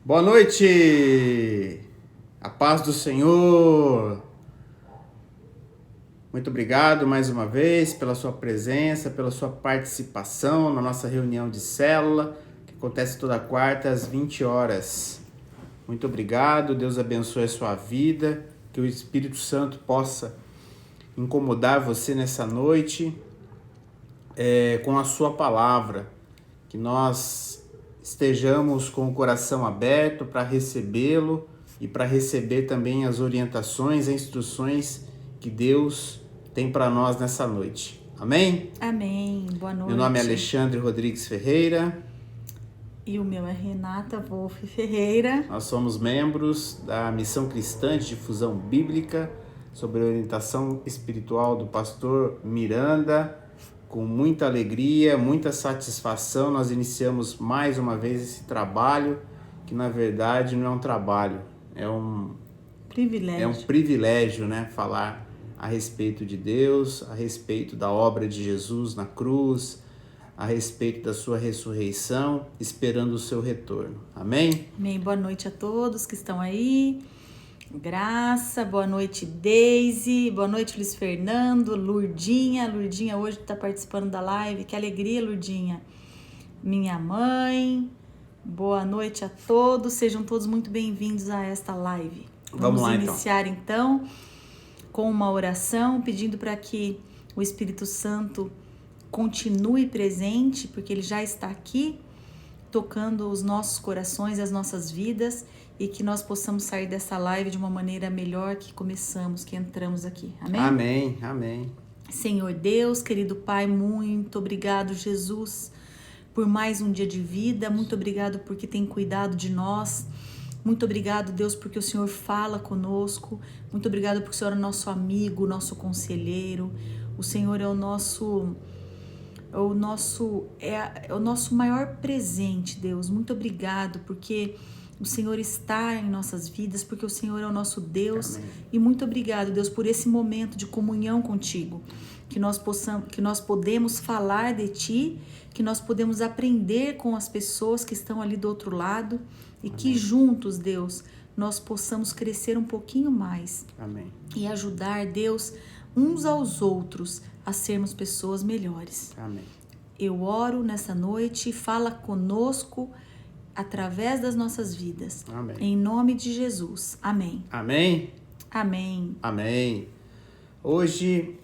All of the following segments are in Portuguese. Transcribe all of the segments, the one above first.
Boa noite! A paz do Senhor! Muito obrigado mais uma vez pela sua presença, pela sua participação na nossa reunião de célula, que acontece toda quarta às 20 horas. Muito obrigado, Deus abençoe a sua vida, que o Espírito Santo possa incomodar você nessa noite com a sua palavra, que nós estejamos com o coração aberto para recebê-lo e para receber também as orientações e instruções que Deus tem para nós nessa noite. Amém? Amém. Boa noite. Meu nome é Alexandre Rodrigues Ferreira. E o meu é Renata Wolff Ferreira. Nós somos membros da Missão Cristã de Difusão Bíblica, sob a orientação espiritual do pastor Miranda. Com muita alegria, muita satisfação, nós iniciamos mais uma vez esse trabalho, que na verdade não é um trabalho, é um privilégio, né? Falar a respeito de Deus, a respeito da obra de Jesus na cruz, a respeito da sua ressurreição, esperando o seu retorno. Amém? Amém. Boa noite a todos que estão aí. Graça, boa noite Deise, boa noite Luiz Fernando, Lurdinha hoje está participando da live, que alegria Lurdinha, minha mãe, boa noite a todos, sejam todos muito bem-vindos a esta live. Vamos lá iniciar então com uma oração, pedindo para que o Espírito Santo continue presente, porque ele já está aqui, tocando os nossos corações, as nossas vidas, e que nós possamos sair dessa live de uma maneira melhor que começamos, que entramos aqui. Amém? Amém, amém. Senhor Deus, querido Pai, muito obrigado, Jesus, por mais um dia de vida. Muito obrigado porque tem cuidado de nós. Muito obrigado, Deus, porque o Senhor fala conosco. Muito obrigado porque o Senhor é nosso amigo, nosso conselheiro. O Senhor é o nosso maior presente, Deus. Muito obrigado porque o Senhor está em nossas vidas, porque o Senhor é o nosso Deus. Amém. E muito obrigado, Deus, por esse momento de comunhão contigo, que nós podemos falar de Ti, que nós podemos aprender com as pessoas que estão ali do outro lado. E Amém. Que juntos, Deus, nós possamos crescer um pouquinho mais. Amém. E ajudar, Deus, uns aos outros a sermos pessoas melhores. Amém. Eu oro nessa noite, fala conosco através das nossas vidas. Amém. Em nome de Jesus. Amém. Amém. Amém. Amém. Hoje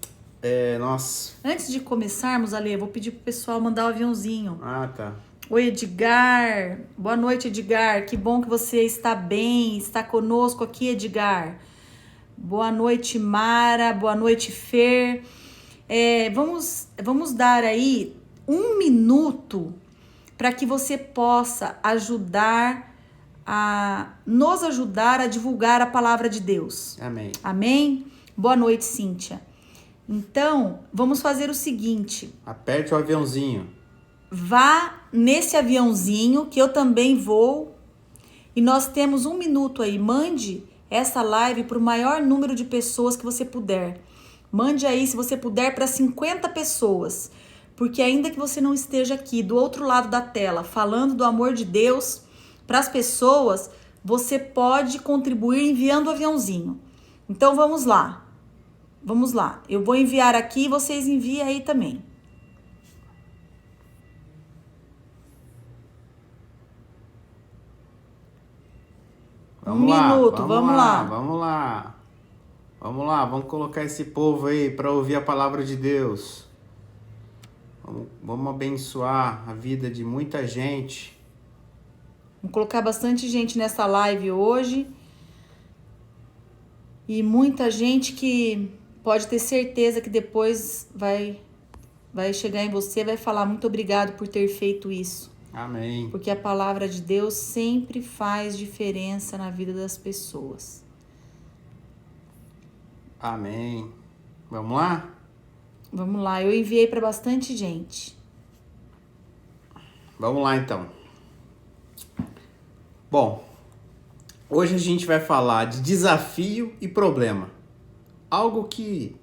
nós... Antes de começarmos, Ale, eu vou pedir pro pessoal mandar o aviãozinho. Ah, tá. Oi, Edgar. Boa noite, Edgar. Que bom que você está bem, está conosco aqui, Edgar. Boa noite, Mara. Boa noite, Fer. Vamos dar aí 1 minuto para que você possa nos ajudar a divulgar a palavra de Deus. Amém. Amém? Boa noite, Cíntia. Então, vamos fazer o seguinte. Aperte o aviãozinho. Vá nesse aviãozinho que eu também vou. E nós temos 1 minuto aí. Mande essa live para o maior número de pessoas que você puder. Mande aí, se você puder, para 50 pessoas. Porque ainda que você não esteja aqui do outro lado da tela falando do amor de Deus para as pessoas, você pode contribuir enviando o aviãozinho. Então vamos lá. Vamos lá. Eu vou enviar aqui e vocês enviem aí também. Vamos vamos lá. Vamos lá, vamos colocar esse povo aí para ouvir a palavra de Deus. Vamos abençoar a vida de muita gente. Vamos colocar bastante gente nessa live hoje. E muita gente que pode ter certeza que depois vai chegar em você e vai falar muito obrigado por ter feito isso. Amém. Porque a palavra de Deus sempre faz diferença na vida das pessoas. Amém. Vamos lá? Vamos lá, eu enviei para bastante gente. Vamos lá então. Bom, hoje a gente vai falar de desafio e problema. Algo que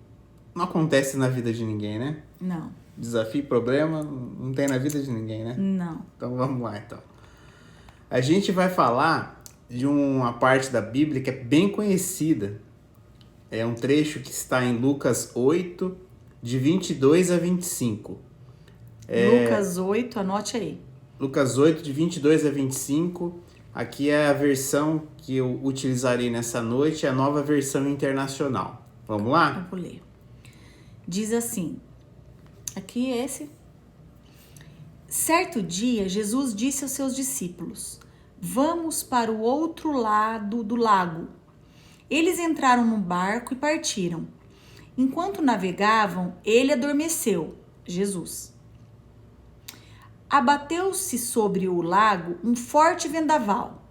não acontece na vida de ninguém, né? Não. Desafio e problema não tem na vida de ninguém, né? Não. Então vamos lá então. A gente vai falar de uma parte da Bíblia que é bem conhecida. É um trecho que está em Lucas 8, de 22 a 25. Lucas 8, anote aí. Lucas 8, de 22 a 25. Aqui é a versão que eu utilizarei nessa noite, é a nova versão internacional. Vamos lá? Eu vou ler. Diz assim, aqui é esse. Certo dia, Jesus disse aos seus discípulos, vamos para o outro lado do lago. Eles entraram no barco e partiram. Enquanto navegavam, ele adormeceu, Jesus. Abateu-se sobre o lago um forte vendaval,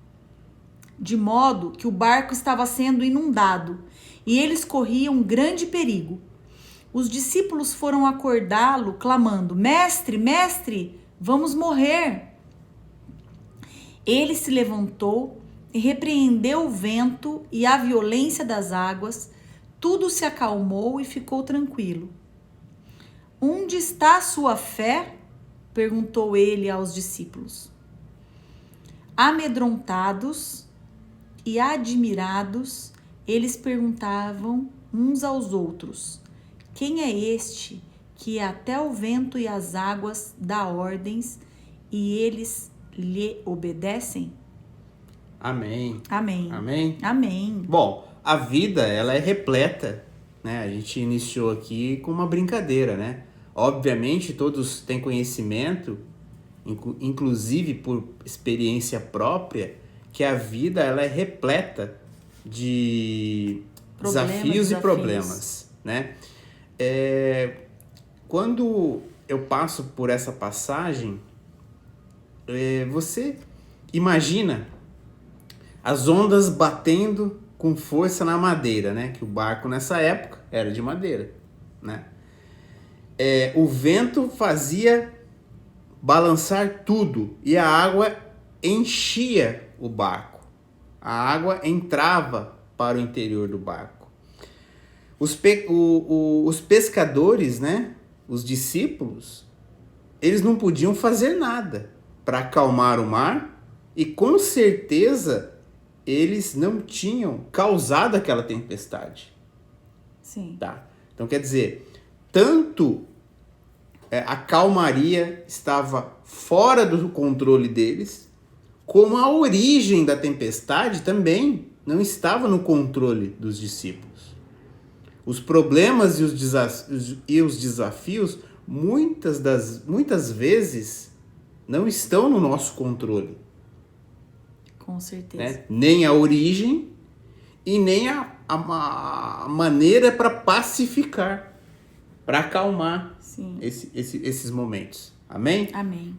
de modo que o barco estava sendo inundado e eles corriam grande perigo. Os discípulos foram acordá-lo, clamando, Mestre, mestre, vamos morrer. Ele se levantou e repreendeu o vento e a violência das águas, tudo se acalmou e ficou tranquilo. Onde está a sua fé? Perguntou ele aos discípulos. Amedrontados e admirados, eles perguntavam uns aos outros, quem é este que até o vento e as águas dá ordens e eles lhe obedecem? Amém. Amém. Amém? Amém. Bom, a vida, ela é repleta, né? A gente iniciou aqui com uma brincadeira, né? Obviamente, todos têm conhecimento, inclusive por experiência própria, que a vida, ela é repleta de desafios e problemas, né? Quando eu passo por essa passagem, você imagina as ondas batendo com força na madeira, né? Que o barco nessa época era de madeira, né? O vento fazia balançar tudo e a água enchia o barco. A água entrava para o interior do barco. Os pescadores, né? Os discípulos, eles não podiam fazer nada para acalmar o mar e com certeza eles não tinham causado aquela tempestade. Sim. Tá? Então quer dizer, tanto a calmaria estava fora do controle deles, como a origem da tempestade também não estava no controle dos discípulos. Os problemas e os desafios muitas vezes não estão no nosso controle. Com certeza. Né? Nem a origem e nem a maneira para pacificar, para acalmar esses momentos. Amém? Amém.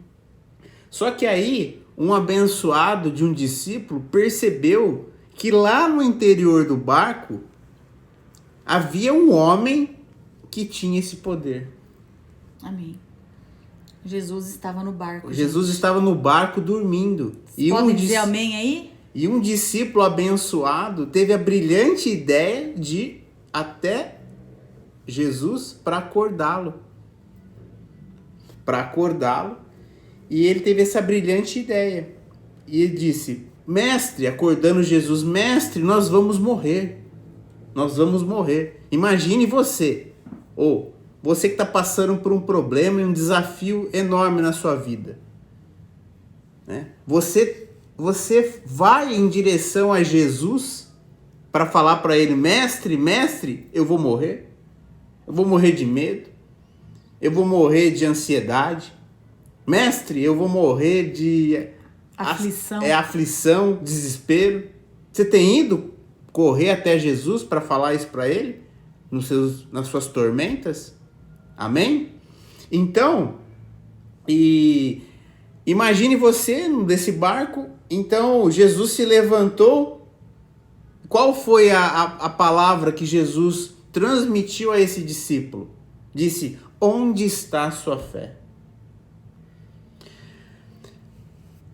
Só que aí, um abençoado de um discípulo percebeu que lá no interior do barco havia um homem que tinha esse poder. Amém. Jesus estava no barco. Jesus estava no barco dormindo. Podem dizer amém aí? E um discípulo abençoado teve a brilhante ideia de ir até Jesus para acordá-lo. E ele teve essa brilhante ideia. E ele disse, mestre, acordando Jesus, mestre, nós vamos morrer. Nós vamos morrer. Imagine você, ou você que está passando por um problema e um desafio enorme na sua vida. Né? Você vai em direção a Jesus para falar para ele, mestre, eu vou morrer. Eu vou morrer de medo. Eu vou morrer de ansiedade. Mestre, eu vou morrer de aflição, desespero. Você tem ido correr até Jesus para falar isso para ele? Nas suas tormentas? Amém? Então, imagine você desse barco. Então, Jesus se levantou. Qual foi a palavra que Jesus transmitiu a esse discípulo? Disse, onde está a sua fé?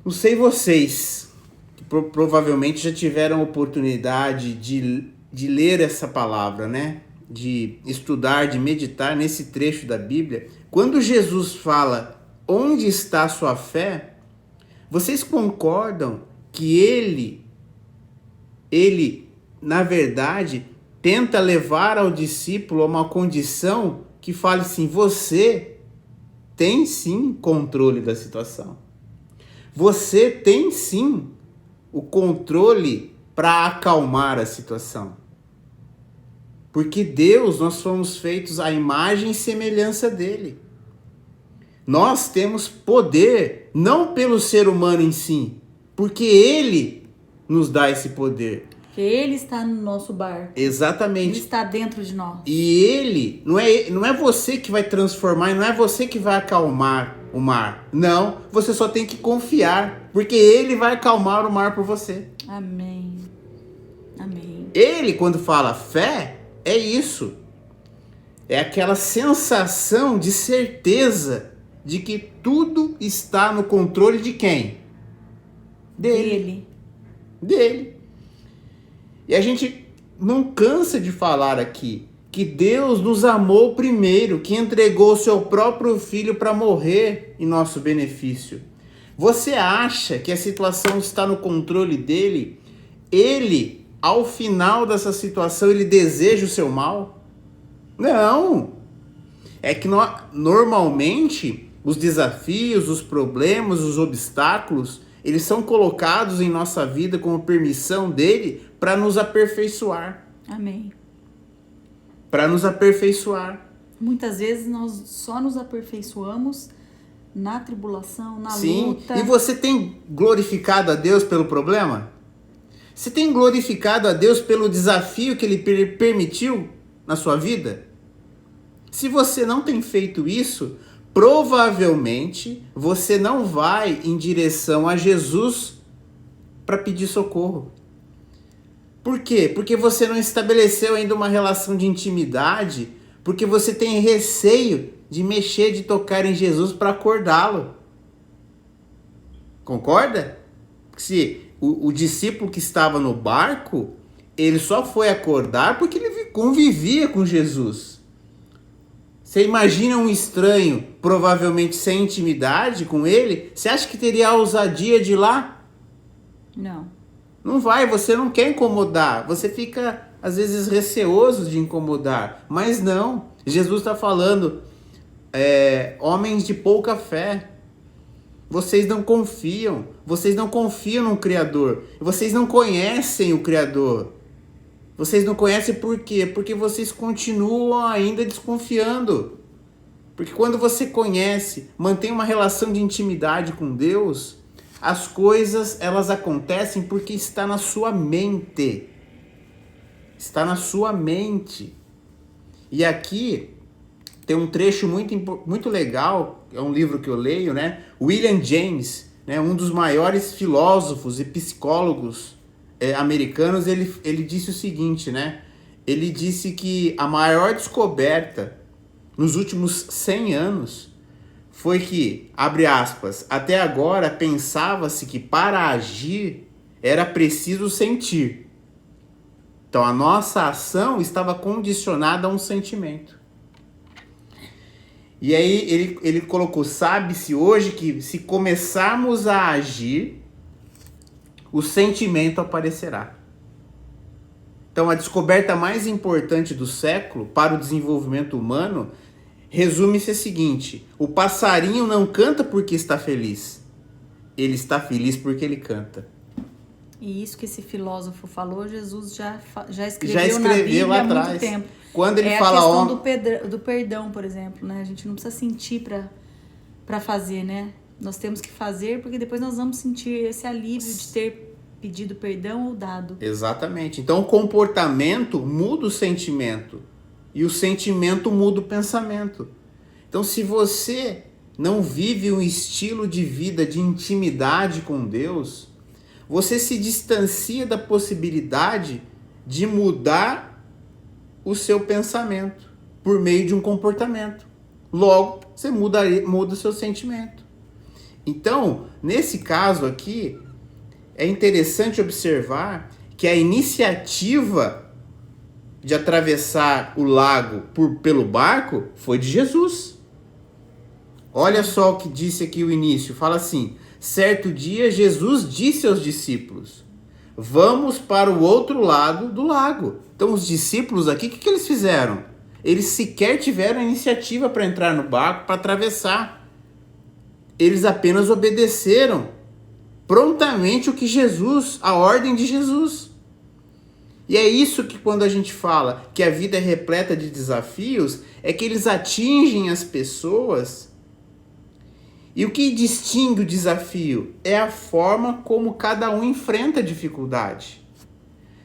Não sei vocês, que provavelmente já tiveram a oportunidade de ler essa palavra, né? De estudar, de meditar nesse trecho da Bíblia. Quando Jesus fala, onde está a sua fé? Vocês concordam que ele, na verdade, tenta levar ao discípulo a uma condição que fale assim, você tem sim controle da situação. Você tem sim o controle para acalmar a situação. Porque Deus, nós fomos feitos à imagem e semelhança dele. Nós temos poder, não pelo ser humano em si, porque ele nos dá esse poder. Porque ele está no nosso barco. Exatamente. Ele está dentro de nós. E ele, não é você que vai transformar, não é você que vai acalmar o mar. Não, você só tem que confiar, porque ele vai acalmar o mar por você. Amém. Amém. Ele, quando fala fé, é isso. É aquela sensação de certeza de que tudo está no controle de quem? Dele. E a gente não cansa de falar aqui que Deus nos amou primeiro, que entregou o seu próprio filho para morrer em nosso benefício. Você acha que a situação está no controle dele? Ele, ao final dessa situação, ele deseja o seu mal? Não. É que normalmente os desafios, os problemas, os obstáculos, eles são colocados em nossa vida como permissão dele para nos aperfeiçoar. Amém. Para nos aperfeiçoar. Muitas vezes nós só nos aperfeiçoamos na tribulação, na luta. E você tem glorificado a Deus pelo problema? Você tem glorificado a Deus pelo desafio que ele permitiu na sua vida? Se você não tem feito isso, provavelmente você não vai em direção a Jesus para pedir socorro. Por quê? Porque você não estabeleceu ainda uma relação de intimidade, porque você tem receio de mexer, de tocar em Jesus para acordá-lo. Concorda? Se o discípulo que estava no barco, ele só foi acordar porque ele convivia com Jesus. Você imagina um estranho, provavelmente sem intimidade com ele, você acha que teria a ousadia de ir lá? Não. Não vai, você não quer incomodar, você fica às vezes receoso de incomodar, mas não. Jesus está falando, homens de pouca fé, vocês não confiam no Criador, vocês não conhecem o Criador. Vocês não conhecem por quê? Porque vocês continuam ainda desconfiando. Porque quando você conhece, mantém uma relação de intimidade com Deus, as coisas, elas acontecem porque está na sua mente. Está na sua mente. E aqui tem um trecho muito legal, é um livro que eu leio, né? William James, né? Um dos maiores filósofos e psicólogos americanos, ele disse o seguinte, né? Ele disse que a maior descoberta nos últimos 100 anos foi que, abre aspas, até agora pensava-se que para agir era preciso sentir. Então a nossa ação estava condicionada a um sentimento. E aí ele colocou, sabe-se hoje que se começarmos a agir, o sentimento aparecerá. Então a descoberta mais importante do século para o desenvolvimento humano resume-se a seguinte: o passarinho não canta porque está feliz, ele está feliz porque ele canta. E isso que esse filósofo falou, Jesus já escreveu na Bíblia lá há muito atrás. tempo. Quando ele fala a questão do perdão, por exemplo, né? A gente não precisa sentir para fazer, né? Nós temos que fazer porque depois nós vamos sentir esse alívio de ter pedido perdão ou dado. Exatamente. Então o comportamento muda o sentimento. E o sentimento muda o pensamento. Então se você não vive um estilo de vida de intimidade com Deus, você se distancia da possibilidade de mudar o seu pensamento por meio de um comportamento. Logo, você muda o seu sentimento. Então, nesse caso aqui, é interessante observar que a iniciativa de atravessar o lago pelo barco foi de Jesus. Olha só o que disse aqui o início. Fala assim: certo dia Jesus disse aos discípulos: vamos para o outro lado do lago. Então os discípulos aqui, o que eles fizeram? Eles sequer tiveram a iniciativa para entrar no barco, para atravessar. Eles apenas obedeceram prontamente o que Jesus, a ordem de Jesus. E é isso que quando a gente fala que a vida é repleta de desafios, é que eles atingem as pessoas. E o que distingue o desafio é a forma como cada um enfrenta a dificuldade.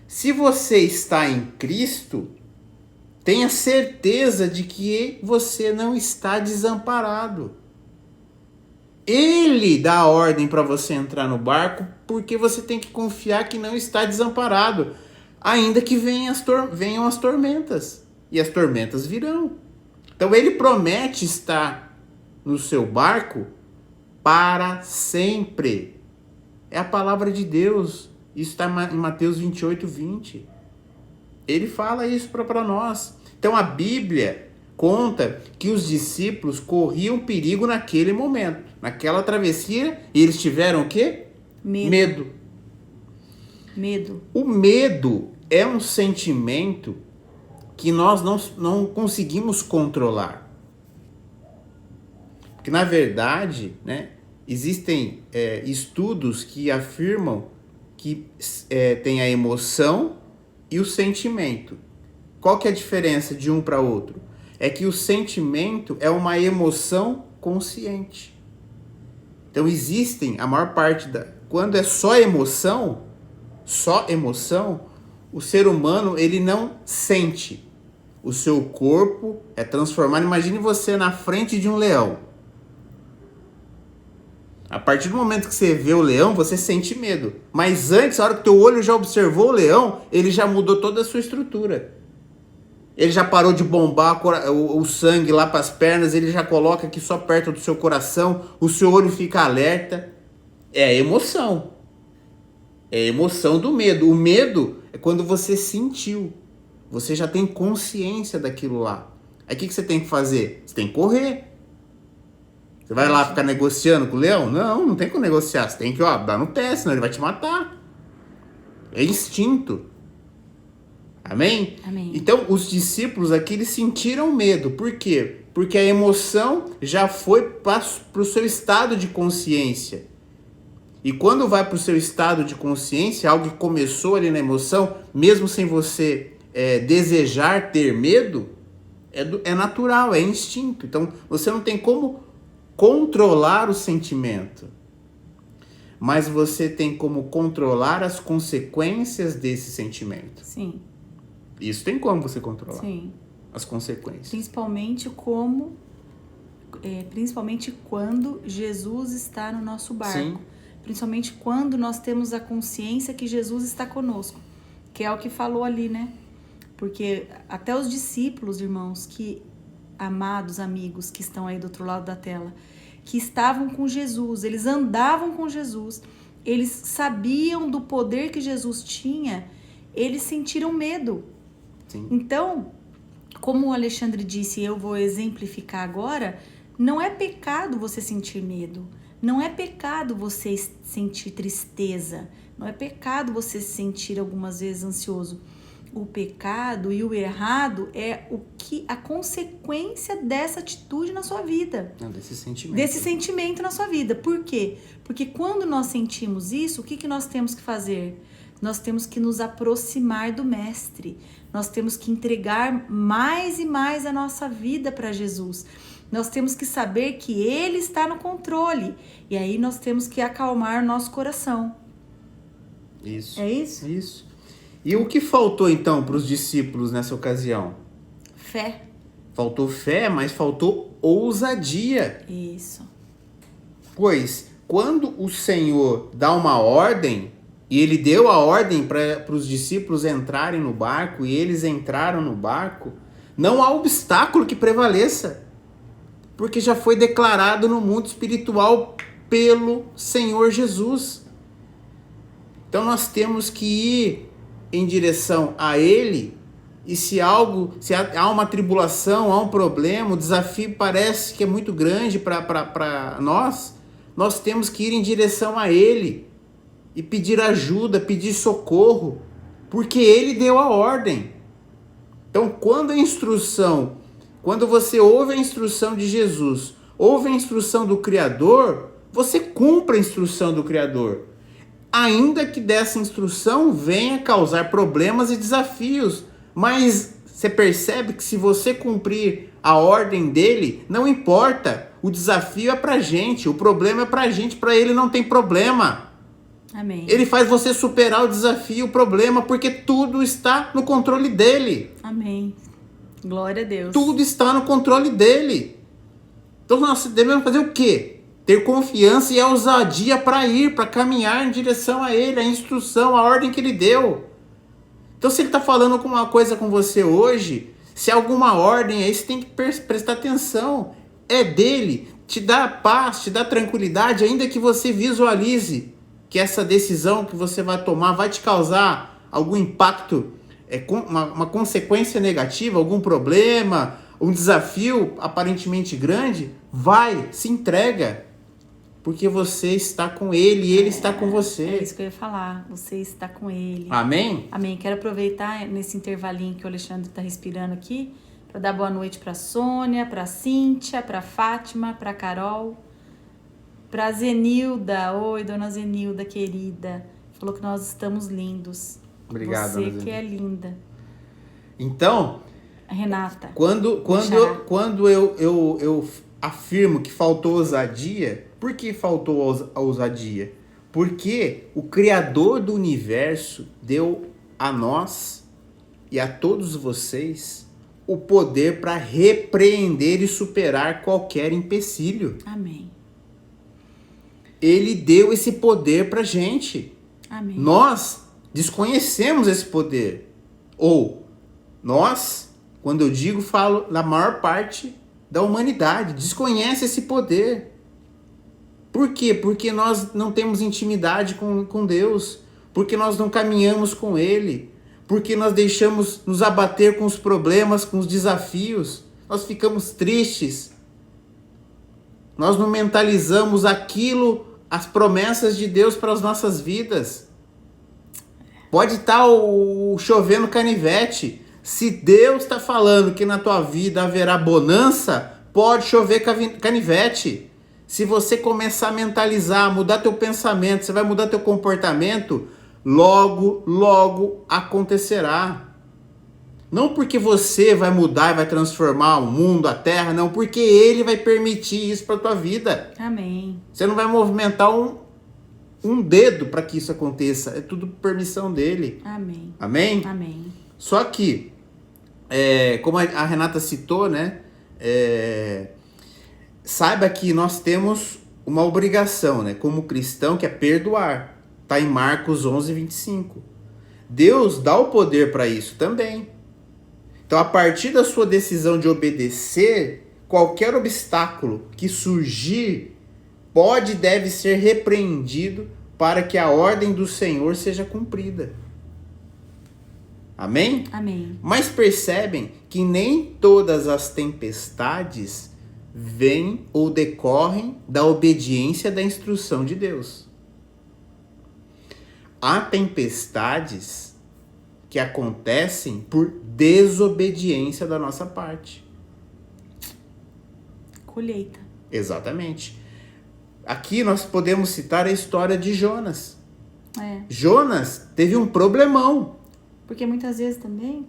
Se você está em Cristo, tenha certeza de que você não está desamparado. Ele dá a ordem para você entrar no barco porque você tem que confiar que não está desamparado, ainda que venham as tormentas. E as tormentas virão. Então ele promete estar no seu barco para sempre. É a palavra de Deus. Isso está em Mateus 28:20. Ele fala isso para nós. Então a Bíblia conta que os discípulos corriam perigo naquele momento, naquela travessia, e eles tiveram o quê? Medo. O medo é um sentimento que nós não conseguimos controlar. Porque, na verdade, né, existem estudos que afirmam que tem a emoção e o sentimento. Qual que é a diferença de um para outro? É que o sentimento é uma emoção consciente. Então existem, a maior parte quando é só emoção, o ser humano ele não sente. O seu corpo é transformado. Imagine você na frente de um leão. A partir do momento que você vê o leão, você sente medo. Mas antes, a hora que teu olho já observou o leão, ele já mudou toda a sua estrutura. Ele já parou de bombar o sangue lá para as pernas, ele já coloca aqui só perto do seu coração, o seu olho fica alerta. É a emoção. É a emoção do medo. O medo é quando você sentiu. Você já tem consciência daquilo lá. Aí o que você tem que fazer? Você tem que correr. Você vai lá ficar negociando com o leão? Não tem como negociar. Você tem que dar no pé, senão ele vai te matar. É instinto. Amém? Amém. Então, os discípulos aqui, eles sentiram medo. Por quê? Porque a emoção já foi para o seu estado de consciência. E quando vai para o seu estado de consciência, algo que começou ali na emoção, mesmo sem você desejar ter medo, é natural, é instinto. Então, você não tem como controlar o sentimento, mas você tem como controlar as consequências desse sentimento. Sim. Isso tem como você controlar. Sim. As consequências. Principalmente quando Jesus está no nosso barco. Sim. Principalmente quando nós temos a consciência que Jesus está conosco. Que é o que falou ali, né? Porque até os discípulos, irmãos, amados amigos que estão aí do outro lado da tela, que estavam com Jesus, eles andavam com Jesus, eles sabiam do poder que Jesus tinha, eles sentiram medo. Sim. Então, como o Alexandre disse, eu vou exemplificar agora, não é pecado você sentir medo, não é pecado você sentir tristeza, não é pecado você se sentir algumas vezes ansioso. O pecado e o errado é a consequência dessa atitude na sua vida. Não, desse sentimento. Desse sentimento na sua vida. Por quê? Porque quando nós sentimos isso, o que nós temos que fazer? Nós temos que nos aproximar do Mestre. Nós temos que entregar mais e mais a nossa vida para Jesus. Nós temos que saber que Ele está no controle. E aí nós temos que acalmar nosso coração. Isso. É isso? Isso. E o que faltou então para os discípulos nessa ocasião? Fé. Faltou fé, mas faltou ousadia. Isso. Pois, quando o Senhor dá uma ordem, e Ele deu a ordem para os discípulos entrarem no barco, e eles entraram no barco, não há obstáculo que prevaleça, porque já foi declarado no mundo espiritual pelo Senhor Jesus. Então nós temos que ir em direção a Ele E se há uma tribulação, há um problema, o desafio parece que é muito grande para nós temos que ir em direção a Ele e pedir ajuda, pedir socorro, porque Ele deu a ordem. Então, quando você ouve a instrução de Jesus, ouve a instrução do Criador, você cumpre a instrução do Criador. Ainda que dessa instrução venha causar problemas e desafios, mas você percebe que se você cumprir a ordem dele, não importa, o desafio é pra gente, o problema é pra gente, pra ele não tem problema. Amém. Ele faz você superar o desafio, o problema, porque tudo está no controle dele. Amém. Glória a Deus. Tudo está no controle dele. Então nós devemos fazer o quê? Ter confiança e a ousadia para ir, para caminhar em direção a ele, a instrução, a ordem que ele deu. Então se ele está falando alguma coisa com você hoje, se há alguma ordem aí, você tem que prestar atenção. É dele, te dá paz, te dá tranquilidade, ainda que você visualize que essa decisão que você vai tomar vai te causar algum impacto, uma consequência negativa, algum problema, um desafio aparentemente grande, se entrega. Porque você está com ele e ele está com você. É isso que eu ia falar. Você está com ele. Amém? Amém. Quero aproveitar nesse intervalinho que o Alexandre está respirando aqui para dar boa noite para Sônia, para Cíntia, para Fátima, para Carol, para Zenilda. Oi, dona Zenilda, querida. Falou que nós estamos lindos. Obrigado, você dona que é linda. Então, a Renata. Quando eu afirmo que faltou ousadia, por que faltou a ousadia? Porque o Criador do universo deu a nós e a todos vocês o poder para repreender e superar qualquer empecilho. Amém. Ele deu esse poder pra gente. Amém. Nós desconhecemos esse poder. Ou nós, quando eu digo, falo da maior parte da humanidade, desconhece esse poder. Por quê? Porque nós não temos intimidade com Deus, porque nós não caminhamos com Ele, porque nós deixamos nos abater com os problemas, com os desafios, nós ficamos tristes, nós não mentalizamos aquilo, as promessas de Deus para as nossas vidas. Pode estar chovendo canivete, se Deus está falando que na tua vida haverá bonança, pode chover canivete. Se você começar a mentalizar, mudar teu pensamento, você vai mudar teu comportamento, logo acontecerá. Não porque você vai mudar e vai transformar o mundo, a terra, não, porque Ele vai permitir isso para tua vida. Amém. Você não vai movimentar um dedo para que isso aconteça, é tudo permissão dele. Amém. Amém? Amém. Só que, como a Renata citou, né? Saiba que nós temos uma obrigação, né? Como cristão, que é perdoar. Está em Marcos 11:25. Deus dá o poder para isso também. Então, a partir da sua decisão de obedecer, qualquer obstáculo que surgir pode e deve ser repreendido para que a ordem do Senhor seja cumprida. Amém? Amém. Mas percebem que nem todas as tempestades vêm ou decorrem da obediência da instrução de Deus. Há tempestades que acontecem por desobediência da nossa parte. Colheita. Exatamente. Aqui nós podemos citar a história de Jonas. Jonas teve um problemão. Porque muitas vezes também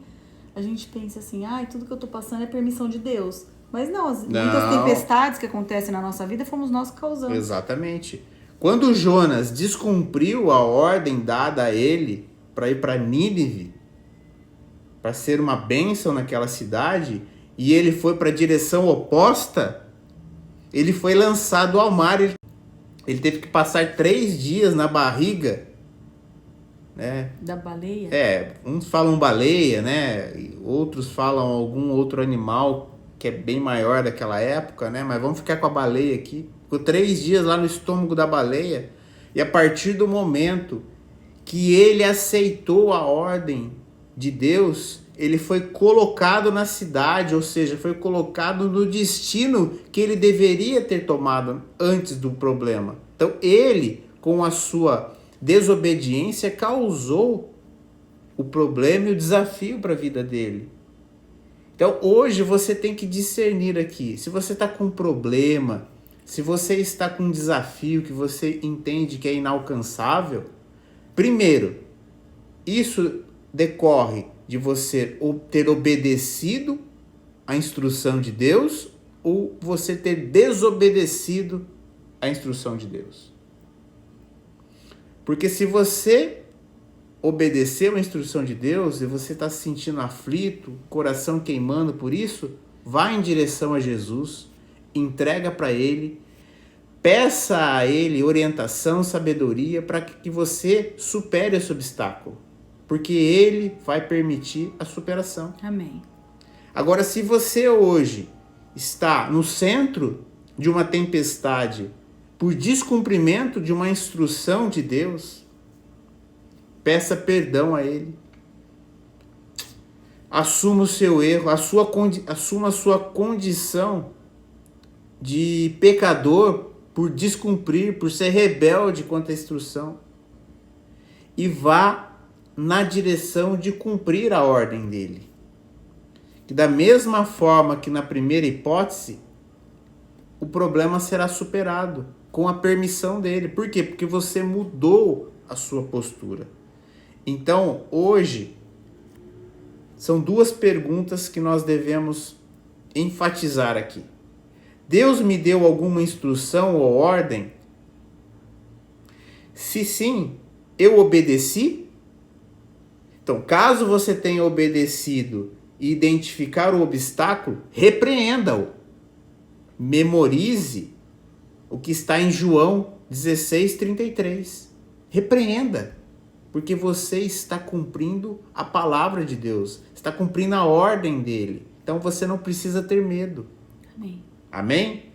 a gente pensa assim, tudo que eu tô passando é permissão de Deus. Mas não, muitas tempestades que acontecem na nossa vida fomos nós que causamos. Exatamente. Quando Jonas descumpriu a ordem dada a ele para ir para Nínive, para ser uma bênção naquela cidade, e ele foi para a direção oposta, ele foi lançado ao mar. Ele teve que passar 3 dias na barriga, né? Da baleia? Uns falam baleia, né? Outros falam algum outro animal que é bem maior daquela época, né? Mas vamos ficar com a baleia aqui. Ficou 3 dias lá no estômago da baleia. E a partir do momento que ele aceitou a ordem de Deus, ele foi colocado na cidade, ou seja, foi colocado no destino que ele deveria ter tomado antes do problema. Então, ele, com a sua desobediência, causou o problema e o desafio para a vida dele. Então, hoje você tem que discernir aqui. Se você está com um problema, se você está com um desafio que você entende que é inalcançável, primeiro, isso decorre de você ter obedecido à instrução de Deus ou você ter desobedecido à instrução de Deus. Porque se você obedeceu à instrução de Deus e você está se sentindo aflito, coração queimando por isso, vá em direção a Jesus, entrega para Ele, peça a Ele orientação, sabedoria para que você supere esse obstáculo, porque Ele vai permitir a superação. Amém. Agora, se você hoje está no centro de uma tempestade por descumprimento de uma instrução de Deus, peça perdão a Ele. Assuma o seu erro, assuma a sua condição de pecador por descumprir, por ser rebelde quanto à instrução. E vá na direção de cumprir a ordem dele. Que da mesma forma que na primeira hipótese, o problema será superado com a permissão dele. Por quê? Porque você mudou a sua postura. Então, hoje, são duas perguntas que nós devemos enfatizar aqui. Deus me deu alguma instrução ou ordem? Se sim, eu obedeci? Então, caso você tenha obedecido e identificar o obstáculo, repreenda-o. Memorize o que está em João 16:33. Repreenda. Porque você está cumprindo a palavra de Deus. Está cumprindo a ordem dele. Então você não precisa ter medo. Amém. Amém?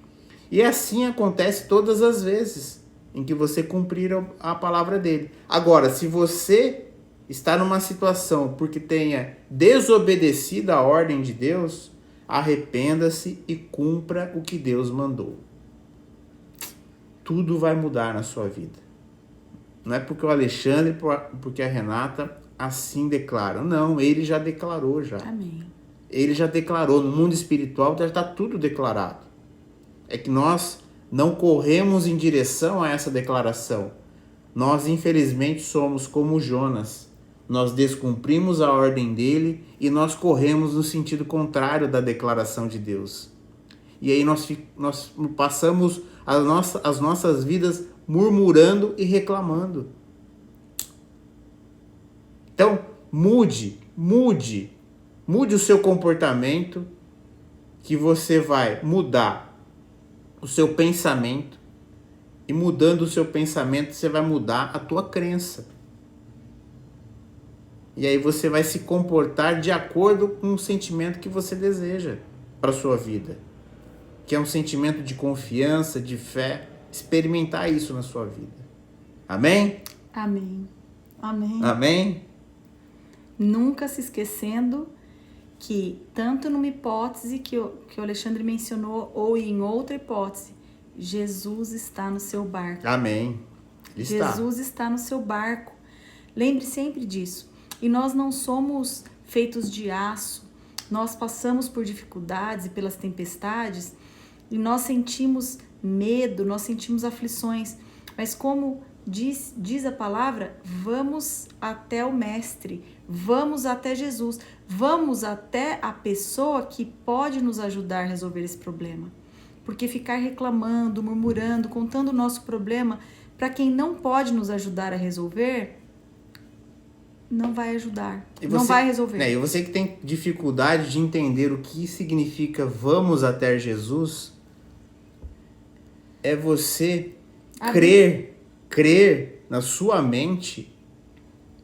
E assim acontece todas as vezes em que você cumprir a palavra dele. Agora, se você está numa situação porque tenha desobedecido a ordem de Deus, arrependa-se e cumpra o que Deus mandou. Tudo vai mudar na sua vida. Não é porque o Alexandre, porque a Renata assim declaram. Não, ele já declarou já. Amém. Ele já declarou. No mundo espiritual já está tudo declarado. É que nós não corremos em direção a essa declaração. Nós, infelizmente, somos como Jonas. Nós descumprimos a ordem dele e nós corremos no sentido contrário da declaração de Deus. E aí nós passamos as nossas vidas murmurando e reclamando. Então, mude o seu comportamento, que você vai mudar o seu pensamento, e mudando o seu pensamento, você vai mudar a tua crença. E aí você vai se comportar de acordo com o sentimento que você deseja para a sua vida, que é um sentimento de confiança, de fé. Experimentar isso na sua vida. Amém? Amém. Amém. Amém? Nunca se esquecendo que, tanto numa hipótese que o Alexandre mencionou, ou em outra hipótese, Jesus está no seu barco. Amém. Jesus está no seu barco. Lembre sempre disso. E nós não somos feitos de aço. Nós passamos por dificuldades e pelas tempestades e nós sentimos medo, nós sentimos aflições. Mas como diz a palavra, vamos até o Mestre, vamos até Jesus, vamos até a pessoa que pode nos ajudar a resolver esse problema. Porque ficar reclamando, murmurando, contando o nosso problema para quem não pode nos ajudar a resolver, não vai ajudar, não vai resolver. E você que tem dificuldade de entender o que significa vamos até Jesus, é você crer na sua mente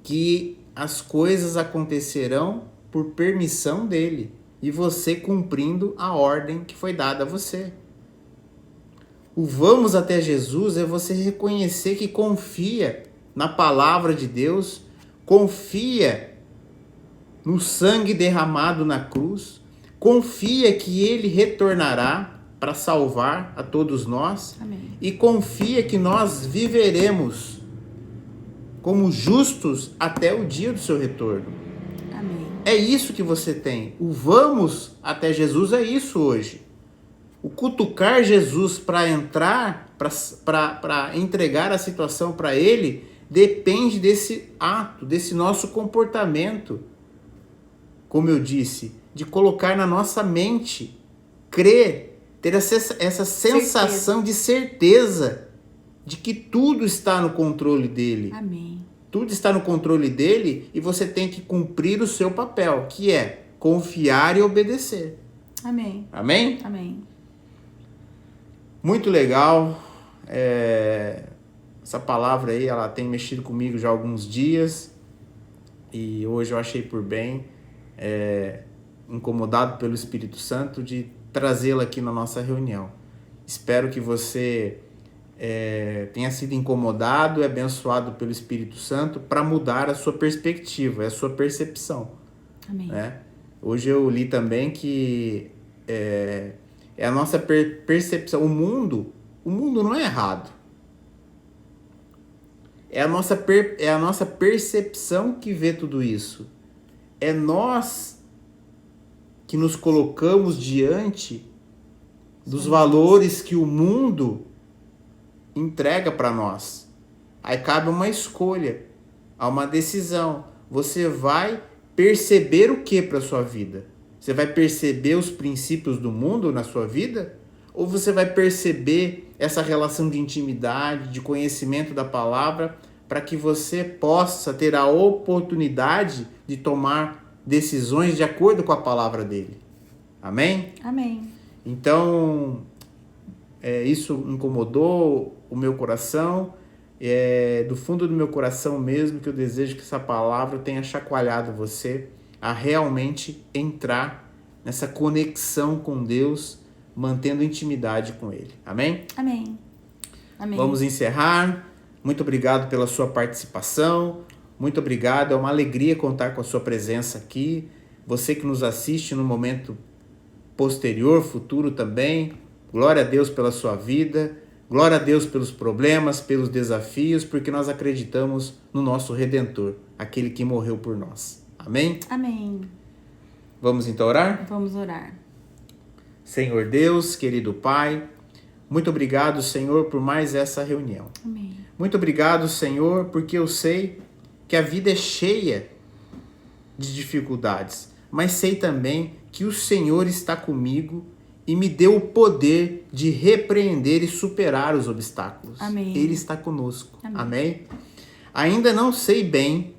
que as coisas acontecerão por permissão dele e você cumprindo a ordem que foi dada a você. O vamos até Jesus é você reconhecer que confia na palavra de Deus, confia no sangue derramado na cruz, confia que ele retornará para salvar a todos nós. Amém. E confia que nós viveremos como justos até o dia do seu retorno. Amém. É isso que você tem. O vamos até Jesus é isso hoje. O cutucar Jesus para entrar, para entregar a situação para ele, depende desse ato, desse nosso comportamento. Como eu disse, de colocar na nossa mente, crer, ter essa sensação de certeza de que tudo está no controle dele. Amém. Tudo está no controle dele e você tem que cumprir o seu papel, que é confiar e obedecer. Amém. Amém? Amém. Muito legal. Essa palavra aí, ela tem mexido comigo já há alguns dias e hoje eu achei por bem, incomodado pelo Espírito Santo, de trazê-la aqui na nossa reunião. Espero que você tenha sido incomodado e abençoado pelo Espírito Santo para mudar a sua perspectiva, a sua percepção. Amém. Né? Hoje eu li também que é a nossa percepção. O mundo não é errado. É a nossa percepção que vê tudo isso. É nós que nos colocamos diante dos valores que o mundo entrega para nós. Aí cabe uma escolha, há uma decisão. Você vai perceber o que para sua vida? Você vai perceber os princípios do mundo na sua vida? Ou você vai perceber essa relação de intimidade, de conhecimento da palavra, para que você possa ter a oportunidade de tomar decisões de acordo com a palavra dele? Amém? Amém. Então, isso incomodou o meu coração. Do fundo do meu coração mesmo, que eu desejo que essa palavra tenha chacoalhado você a realmente entrar nessa conexão com Deus, mantendo intimidade com Ele. Amém? Amém. Amém. Vamos encerrar. Muito obrigado pela sua participação. Muito obrigado. É uma alegria contar com a sua presença aqui. Você que nos assiste no momento posterior, futuro também. Glória a Deus pela sua vida. Glória a Deus pelos problemas, pelos desafios, porque nós acreditamos no nosso Redentor, aquele que morreu por nós. Amém? Amém. Vamos então orar? Vamos orar. Senhor Deus, querido Pai, muito obrigado, Senhor, por mais essa reunião. Amém. Muito obrigado, Senhor, porque eu sei que a vida é cheia de dificuldades, mas sei também que o Senhor está comigo e me deu o poder de repreender e superar os obstáculos. Amém. Ele está conosco. Amém. Amém? Ainda não sei bem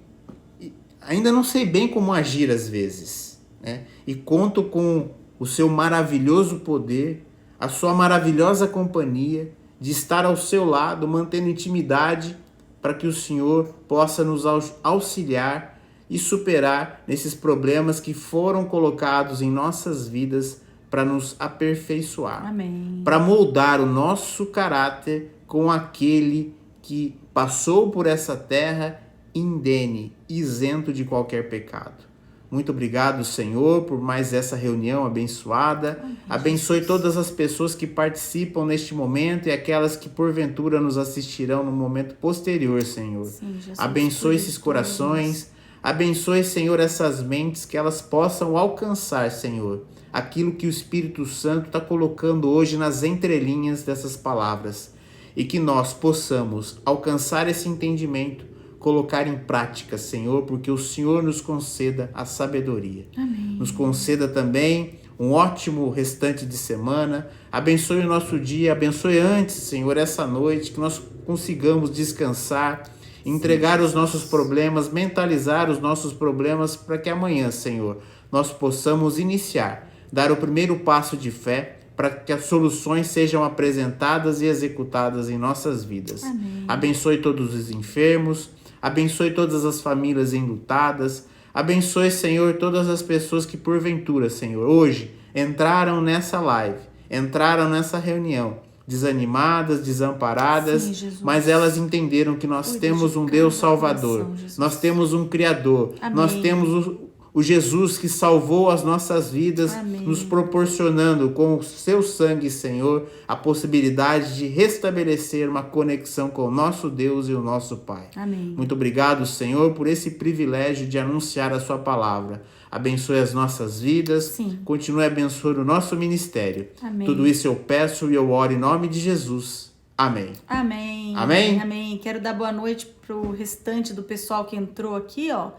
como agir às vezes, né? E conto com o seu maravilhoso poder, a sua maravilhosa companhia, de estar ao seu lado, mantendo intimidade, para que o Senhor possa nos auxiliar e superar nesses problemas que foram colocados em nossas vidas para nos aperfeiçoar. Amém. Para moldar o nosso caráter com aquele que passou por essa terra indene, isento de qualquer pecado. Muito obrigado, Senhor, por mais essa reunião abençoada. Amém, abençoe Jesus. todas as pessoas que participam neste momento e aquelas que porventura nos assistirão no momento posterior, Senhor. Sim, Jesus, Abençoe esses corações. Abençoe, Senhor, essas mentes, que elas possam alcançar, Senhor, aquilo que o Espírito Santo está colocando hoje nas entrelinhas dessas palavras. E que nós possamos alcançar esse entendimento, colocar em prática, Senhor, porque o Senhor nos conceda a sabedoria. Amém. Nos conceda também um ótimo restante de semana. Abençoe o nosso dia, abençoe antes, Senhor, essa noite, que nós consigamos descansar, entregar os nossos problemas, mentalizar os nossos problemas, para que amanhã, Senhor, nós possamos iniciar, dar o primeiro passo de fé, para que as soluções sejam apresentadas e executadas em nossas vidas. Amém. Abençoe todos os enfermos, abençoe todas as famílias enlutadas, abençoe, Senhor, todas as pessoas que porventura, Senhor, hoje entraram nessa live, entraram nessa reunião, desanimadas, desamparadas, Sim, Jesus. mas elas entenderam que nós Cuide temos de um cada Deus Salvador, coração, Jesus. nós temos um Criador, Amém. nós temos o Jesus que salvou as nossas vidas, Amém. nos proporcionando com o seu sangue, Senhor, a possibilidade de restabelecer uma conexão com o nosso Deus e o nosso Pai. Amém. Muito obrigado, Senhor, por esse privilégio de anunciar a sua palavra. Abençoe as nossas vidas, Sim. Continue abençoando o nosso ministério. Amém. Tudo isso eu peço e eu oro em nome de Jesus. Amém. Amém. Amém? Amém. Quero dar boa noite pro restante do pessoal que entrou aqui, ó.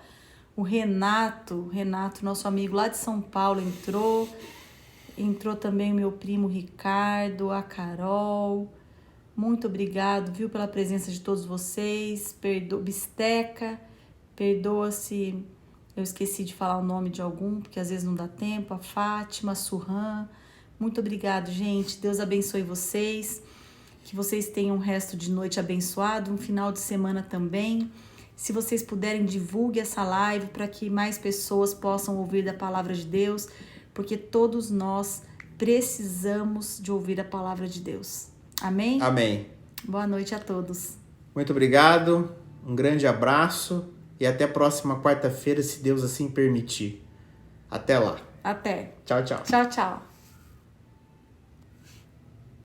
O Renato, nosso amigo lá de São Paulo, entrou também o meu primo Ricardo, a Carol. Muito obrigado, viu, pela presença de todos vocês. Bisteca, perdoa se eu esqueci de falar o nome de algum, porque às vezes não dá tempo. A Fátima, a Surran. Muito obrigado, gente. Deus abençoe vocês. Que vocês tenham um resto de noite abençoado, um final de semana também. Se vocês puderem, divulgue essa live para que mais pessoas possam ouvir da palavra de Deus, porque todos nós precisamos de ouvir a palavra de Deus. Amém? Amém. Boa noite a todos. Muito obrigado, um grande abraço e até a próxima quarta-feira, se Deus assim permitir. Até lá. Até. Tchau, tchau. Tchau, tchau.